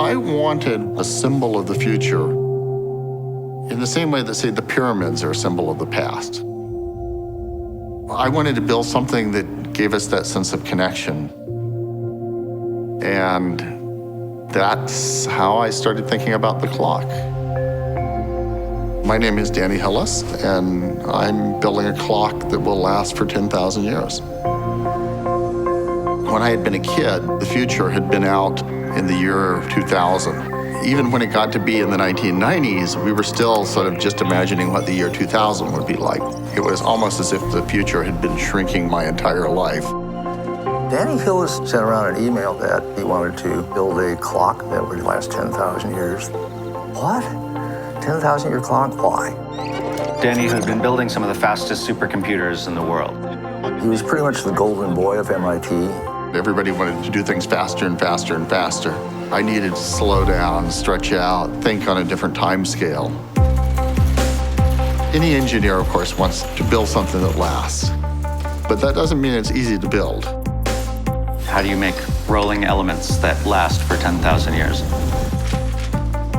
I wanted a symbol of the future in the same way that, say, the pyramids are a symbol of the past. I wanted to build something that gave us that sense of connection. And that's how I started thinking about the clock. My name is Danny Hillis, and I'm building a clock that will last for 10,000 years. When I had been a kid, the future had been out in the year 2000. Even when it got to be in the 1990s, we were still sort of just imagining what the year 2000 would be like. It was almost as if the future had been shrinking my entire life. Danny Hillis sent around an email that he wanted to build a clock that would last 10,000 years. What? 10,000-year clock? Why? Danny had been building some of the fastest supercomputers in the world. He was pretty much the golden boy of MIT. Everybody wanted to do things faster and faster and faster. I needed to slow down, stretch out, think on a different time scale. Any engineer, of course, wants to build something that lasts. But that doesn't mean it's easy to build. How do you make rolling elements that last for 10,000 years?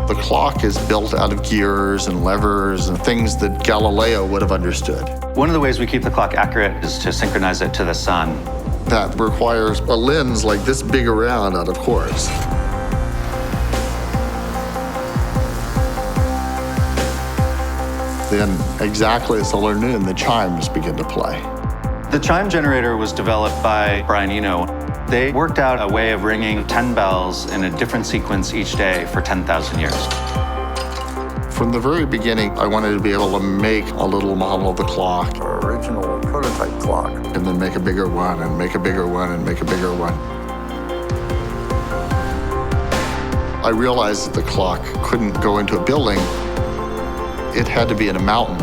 The clock is built out of gears and levers and things that Galileo would have understood. One of the ways we keep the clock accurate is to synchronize it to the sun. That requires a lens like this big around out of course. Then, exactly at solar noon, the chimes begin to play. The chime generator was developed by Brian Eno. They worked out a way of ringing 10 bells in a different sequence each day for 10,000 years. From the very beginning, I wanted to be able to make a little model of the clock. Our original prototype clock. And then make a bigger one, and make a bigger one, and make a bigger one. I realized that the clock couldn't go into a building. It had to be in a mountain.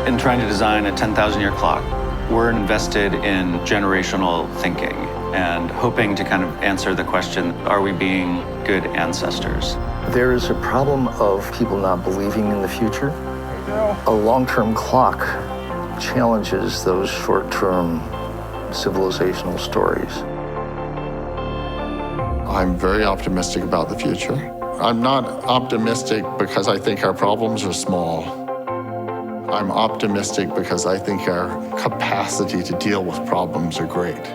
In trying to design a 10,000-year clock, we're invested in generational thinking and hoping to kind of answer the question, are we being good ancestors? There is a problem of people not believing in the future. A long-term clock challenges those short-term civilizational stories. I'm very optimistic about the future. I'm not optimistic because I think our problems are small. I'm optimistic because I think our capacity to deal with problems are great.